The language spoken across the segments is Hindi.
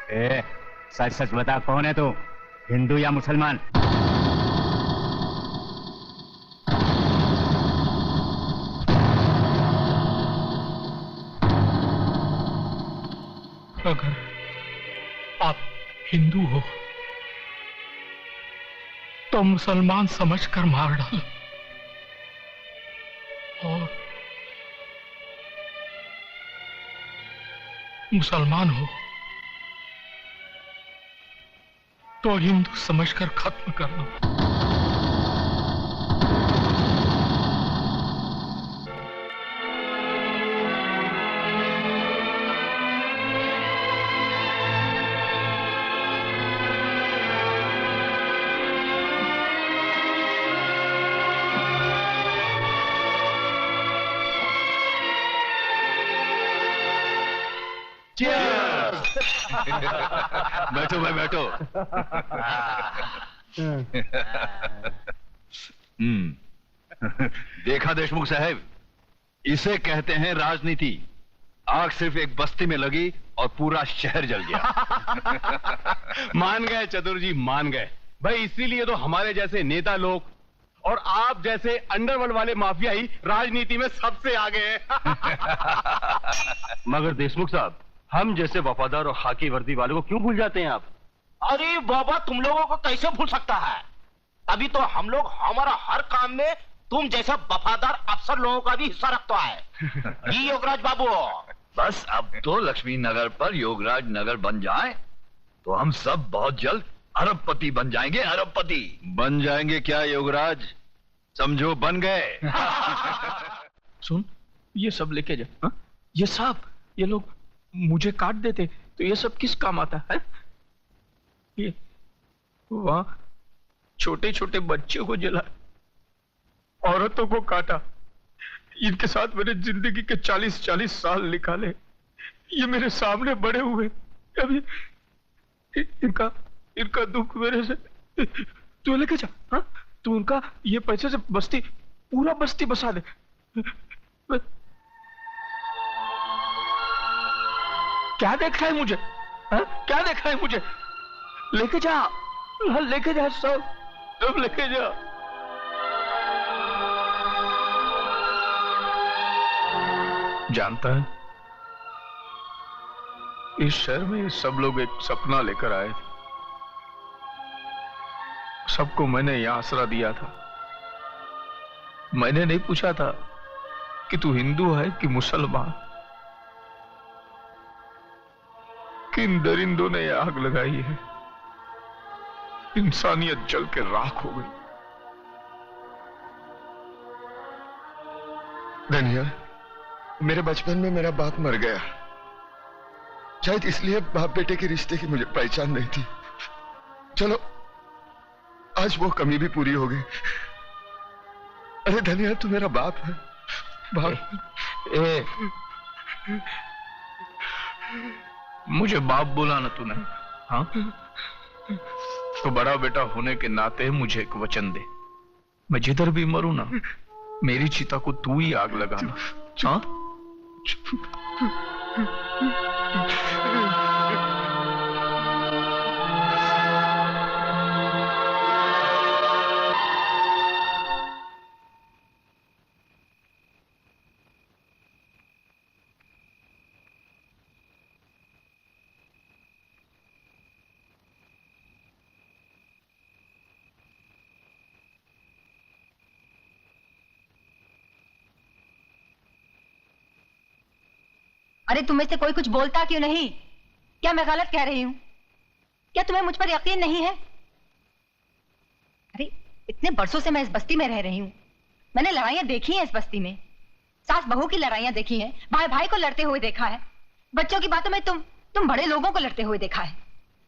ए, सच सच बता, कौन है तू, हिंदू या मुसलमान? अगर आप हिंदू हो तो मुसलमान समझकर मार डालो, और मुसलमान हो तो हिंदू समझकर खत्म कर दो। बैठो भाई बैठो। देखा देशमुख साहब, इसे कहते हैं राजनीति। आग सिर्फ एक बस्ती में लगी और पूरा शहर जल गया। मान गए चतुर जी, मान गए भाई। इसीलिए तो हमारे जैसे नेता लोग और आप जैसे अंडरवर्ल्ड वाले माफिया ही राजनीति में सबसे आगे हैं। मगर देशमुख साहब, हम जैसे वफादार और खाकी वर्दी वालों को क्यों भूल जाते हैं आप? अरे बाबा, तुम लोगों को कैसे भूल सकता है? अभी तो हम लोग हमारा हर काम में तुम जैसा वफादार अफसर लोगों का भी हिस्सा रखता है। जी योगराज बाबू। बस अब तो लक्ष्मी नगर पर योगराज नगर बन जाए तो हम सब बहुत जल्द अरबपति बन जाएंगे। अरबपति बन जाएंगे क्या योगराज? समझो बन गए। सुन, ये सब लेके जा। हा? ये सांप, ये लोग मुझे काट देते तो ये सब किस काम आता है? ये वहां छोटे छोटे बच्चों को जला, औरतों को काटा, इनके साथ मैंने जिंदगी के 40-40 साल निकाले। ये मेरे सामने बड़े हुए, अभी इनका दुख मेरे से तू लेके जा। हाँ, तू उनका ये पैसे से बस्ती, पूरा बस्ती बसा दे। क्या देख रहा है मुझे? हा? क्या देख रहा है मुझे? लेके जा, लेके जा, सब लेके जा। जानता है, इस शहर में सब लोग एक सपना लेकर आए थे। सबको मैंने यहां आसरा दिया था। मैंने नहीं पूछा था कि तू हिंदू है कि मुसलमान। किन दरिंदों ने आग लगाई है, इंसानियत जल के राख हो गई। धनिया, मेरे बचपन में मेरा बाप मर गया। शायद इसलिए बाप बेटे के रिश्ते की मुझे पहचान नहीं थी। चलो, आज वो कमी भी पूरी हो गई। अरे धनिया, तू मेरा बाप है। बाप। मुझे बाप बोला ना तूने? हाँ, तो बड़ा बेटा होने के नाते मुझे एक वचन दे। मैं जिधर भी मरूं ना, मेरी चिता को तू ही आग लगाना। हाँ? अरे तुम्हें से कोई कुछ बोलता क्यों नहीं? क्या मैं गलत कह रही हूं? क्या तुम्हें मुझ पर यकीन नहीं है? अरे इतने बरसों से मैं इस बस्ती में रह रही हूं। मैंने लड़ाइयां देखी हैं इस बस्ती में, सास बहू की लड़ाइयां देखी हैं, भाई भाई को लड़ते हुए देखा है, बच्चों की बातों में तुम बड़े लोगों को लड़ते हुए देखा है,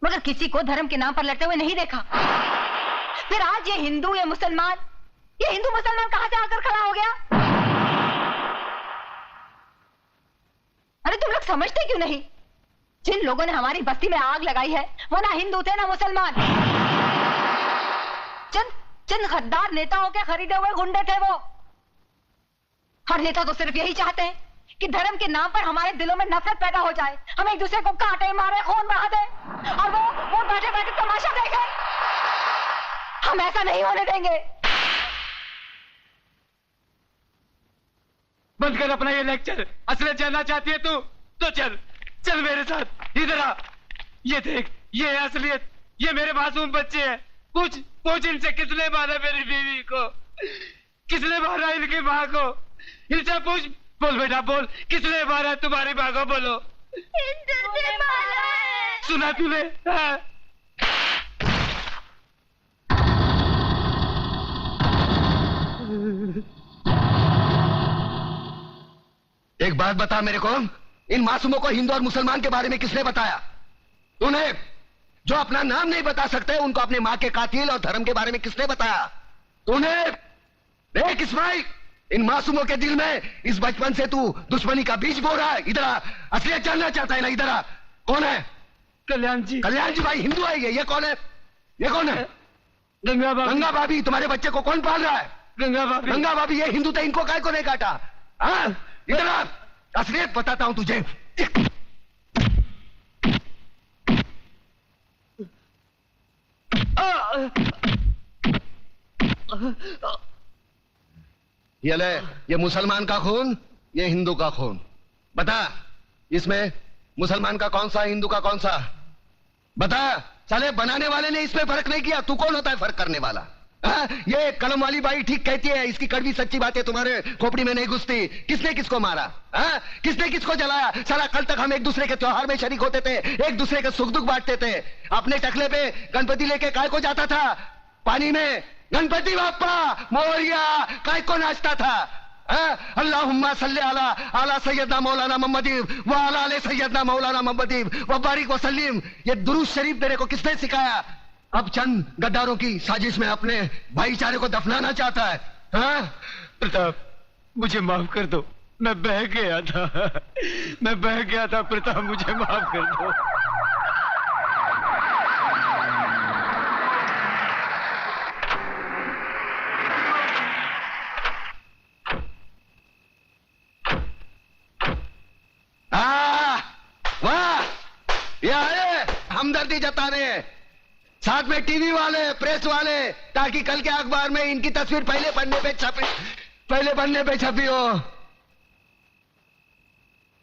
मगर किसी को धर्म के नाम पर लड़ते हुए नहीं देखा। फिर आज ये हिंदू या मुसलमान, ये हिंदू मुसलमान कहां से आकर खड़ा हो गया? अरे तुम लोग समझते क्यों नहीं? जिन लोगों ने हमारी बस्ती में आग लगाई है वो ना हिंदू थे ना मुसलमान। चंद गद्दार नेताओं के खरीदे हुए गुंडे थे वो। हर नेता तो सिर्फ यही चाहते हैं कि धर्म के नाम पर हमारे दिलों में नफरत पैदा हो जाए, हम एक दूसरे को काटे, मारे, खून बहा दे। और वो बैठे बैठे तमाशा देखे। हम ऐसा नहीं होने देंगे। बंद कर अपना ये लेक्चर। असलियत जानना चाहती है तू तो चल चल मेरे साथ। इधर आ, ये देख, ये है असलियत। ये मेरे मासूम बच्चे हैं। पूछ इनसे किसने मारा मेरी बीवी को, किसने मारा इनकी माँ को। इनसे पूछ। बोल बेटा बोल, किसने मारा तुम्हारी माँ को, बोलो। हिंदू ने मारा है। सुना तूने? हाँ। एक बात बता मेरे को, इन मासूमों को हिंदू और मुसलमान के बारे में किसने बताया? तूने? जो अपना नाम नहीं बता सकते उनको अपने मां के कातिल और धर्म के बारे में किसने बताया? तूने? देख इस्माइल, इन मासूमों के दिल में इस बचपन से तू दुश्मनी का बीज बो रहा है। इधर आ, असलियत जानना चाहता है ना? इधर आ। कौन है? कल्याण जी। कल्याण जी भाई हिंदू है ये कौन है? ये कौन है? गंगा भाभी। गंगा भाभी। तुम्हारे बच्चे को कौन पाल रहा है? गंगा भाभी। गंगा भाभी। ये हिंदू थे, इनको काय को नहीं काटा? हाँ, इधर आ, असलियत बताता हूं तुझे। ये ले, ये मुसलमान का खून, ये हिंदू का खून। बता, इसमें मुसलमान का कौन सा, हिंदू का कौन सा? बता। साले बनाने वाले ने इसमें फर्क नहीं किया, तू कौन होता है फर्क करने वाला? ये कलम वाली बाई ठीक कहती है, इसकी कड़वी सच्ची बातें तुम्हारे खोपड़ी में नहीं घुसती। किसने किसको मारा? किसने किसको जलाया? साला कल तक हम एक दूसरे के त्योहार में शरीक होते थे, एक दूसरे के सुख दुख बांटते थे। अपने टकले पे गणपति लेके काय को जाता था? पानी में गणपति बाप्पा मोरिया काय को नाचता था? अल्लाहुम्मा सल्ली अला सैयदना मौलाना मोहम्मदी व अला आले सैयदना मौलाना मोहम्मदी व बारिक वसल्लिम। ये दुरूद शरीफ तेरे को किसने सिखाया? अब चंद गद्दारों की साजिश में अपने भाईचारे को दफनाना चाहता है। प्रताप, मुझे माफ कर दो, मैं बह गया था प्रताप, मुझे माफ कर दो। वाह, ये आए हमदर्दी जताने, साथ में टीवी वाले, प्रेस वाले, ताकि कल के अखबार में इनकी तस्वीर पहले पन्ने पे छपी हो।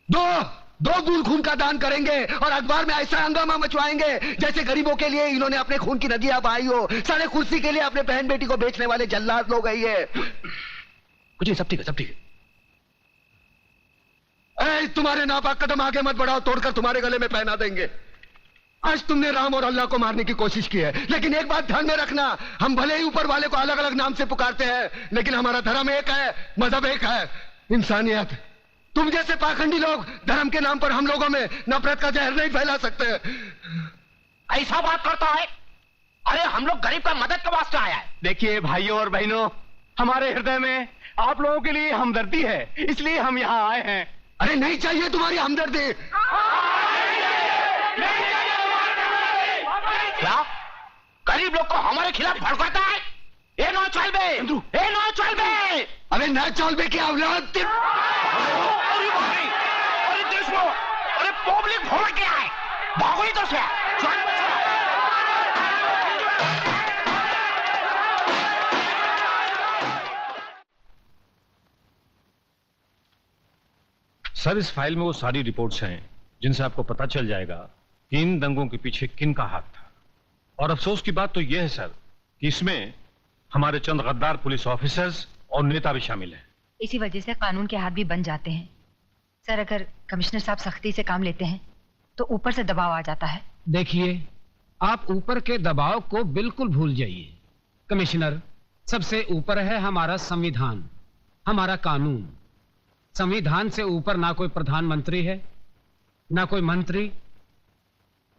दो बूंद खून का दान करेंगे और अखबार में ऐसा हंगामा मचवाएंगे जैसे गरीबों के लिए इन्होंने अपने खून की नदियां बहाई हो। सारे कुर्सी के लिए अपने बहन बेटी को बेचने वाले जल्लाद लोग है ये। कुछ नहीं, सब ठीक है। तुम्हारे नापाक कदम आगे मत बढ़ाओ, तोड़कर तुम्हारे गले में पहना देंगे। आज तुमने राम और अल्लाह को मारने की कोशिश की है, लेकिन एक बात ध्यान में रखना, हम भले ही ऊपर वाले को अलग अलग नाम से पुकारते हैं, लेकिन हमारा धर्म एक है, मजहब एक है, इंसानियत। तुम जैसे पाखंडी लोग धर्म के नाम पर हम लोगों में नफरत का जहर नहीं फैला सकते। ऐसा बात करता है? अरे हम लोग गरीब का मदद के वास्ते आया है। देखिए भाइयों और बहनों, हमारे हृदय में आप लोगों के लिए हमदर्दी है, इसलिए हम यहाँ आए हैं। अरे नहीं चाहिए तुम्हारी हमदर्दी। क्या गरीब लोग को हमारे खिलाफ भड़काता है? ये नो चल बे, ये नो चल बे। अरे न चल बे की औलाद। अरे देशो, अरे पब्लिक भड़क गया है, भागो इधर से। सर, इस फाइल में वो सारी रिपोर्ट्स हैं जिनसे आपको पता चल जाएगा कि इन दंगों के पीछे किन का हाथ था। और अफसोस की बात तो यह है सर कि इसमें हमारे चंद गद्दार पुलिस ऑफिसर्स और नेता भी शामिल हैं। इसी वजह से कानून के हाथ भी बन जाते हैं। सर, अगर कमिश्नर साहब सख्ती से काम लेते हैं तो ऊपर से दबाव आ जाता है। देखिए, आप ऊपर के दबाव को बिल्कुल भूल जाइए। कमिश्नर, सबसे ऊपर है हमारा संविधान, हमारा कानून। संविधान से ऊपर ना कोई प्रधानमंत्री है, ना कोई मंत्री,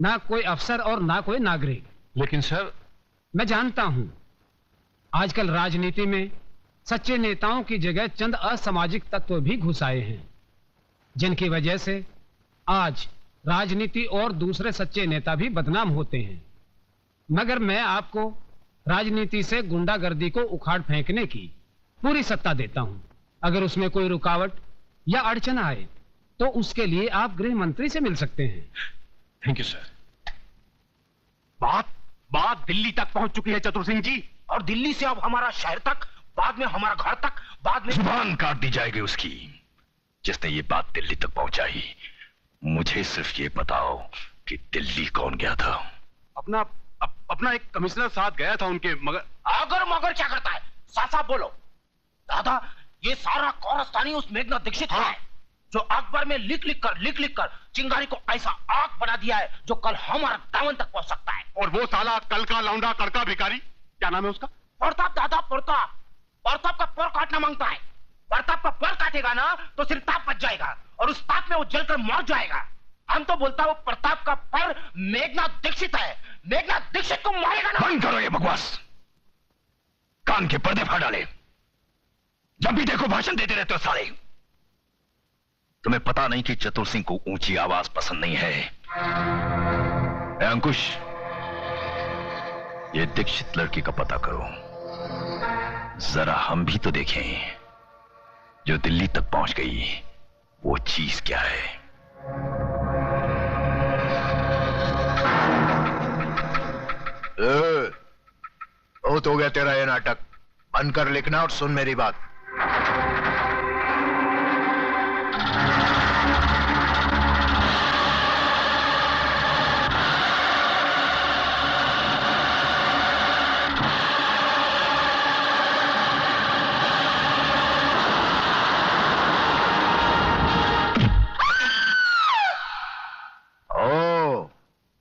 ना कोई अफसर और ना कोई नागरिक। लेकिन सर, मैं जानता हूं आजकल राजनीति में सच्चे नेताओं की जगह चंद असामाजिक तत्व भी घुस आए हैं, जिनकी वजह से आज राजनीति और दूसरे सच्चे नेता भी बदनाम होते हैं। मगर मैं आपको राजनीति से गुंडागर्दी को उखाड़ फेंकने की पूरी सत्ता देता हूं। अगर उसमें कोई रुकावट या अड़चन आए तो उसके लिए आप गृह मंत्री से मिल सकते हैं। Thank you sir. दिल्ली तक पहुंच चुकी है चतुर सिंह जी, और दिल्ली से अब हमारा शहर तक, बाद में हमारा घर तक, बाद में जुबान काट दी जाएगी उसकी जिसने ये बात दिल्ली तक पहुंचाई। मुझे सिर्फ ये बताओ कि दिल्ली कौन गया था? अपना एक कमिश्नर साथ गया था उनके, मगर अगर मगर क्या करता है? साफ साफ बोलो। दादा, ये सारा कारस्तानी उस मेघनाथ दीक्षित का है, जो अखबार में लिख लिख कर चिंगारी को ऐसा आग बना दिया है जो कल हमारा दामन तक पहुंच सकता है। और वो साला कल का लौंडा कड़का भिखारी, क्या नाम है उसका? प्रताप दादा, प्रताप का पर काटना मांगता है। प्रताप का पर काटेगा ना तो सिर्फ ताप बच जाएगा, और उस ताप में वो जलकर मर जाएगा। हम तो बोलता वो प्रताप का पर मेघनाथ दीक्षित है, मेघनाथ दीक्षित को मारेगा ना। बंद करो ये बकवास, कान के पर्दे फाड़ डाले। जब भी देखो भाषण देते रहते हो साले। तुम्हें पता नहीं कि चतुर सिंह को ऊंची आवाज पसंद नहीं है? अंकुश, ये दीक्षित लड़की का पता करो, जरा हम भी तो देखें जो दिल्ली तक पहुंच गई वो चीज क्या है। बहुत हो गया तेरा ये नाटक, बंद कर लिखना और सुन मेरी बात।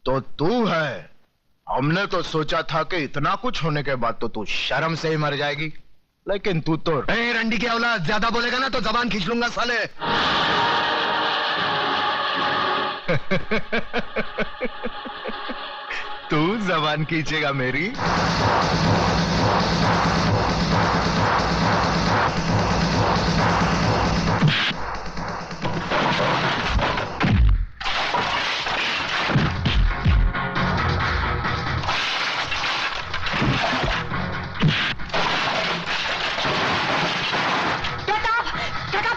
तो तू है? हमने तो सोचा था कि इतना कुछ होने के बाद तो तू शर्म से ही मर जाएगी, लेकिन तू तो रंडी की औलाद, ज्यादा बोलेगा ना तो जबान खींच लूंगा साले। तू जबान खींचेगा मेरी?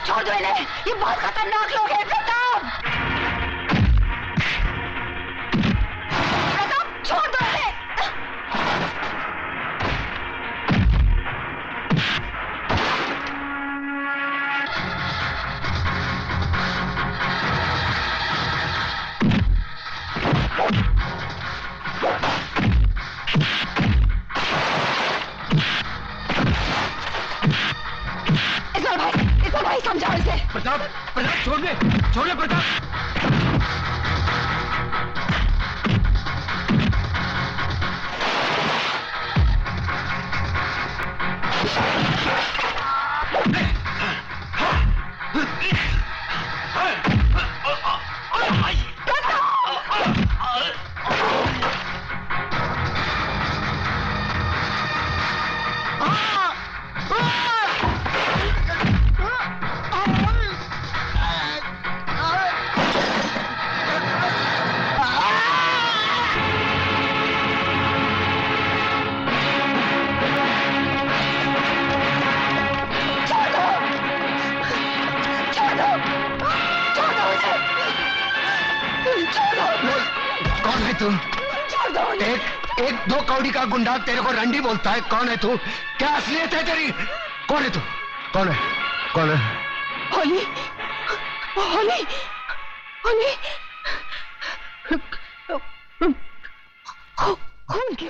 छोड़ दो इन्हें, ये बहुत खतरनाक लोग हैं। प्रताप छोड़ दो इन्हें। भाई समझाओ इसे। प्रताप छोड़ दे प्रताप। कौन है तू? एक दो कौड़ी का गुंडा तेरे को रंडी बोलता है। कौन है तू? क्या असलियत है तेरी? कौन है तू? कौन है? होली होली होली खून की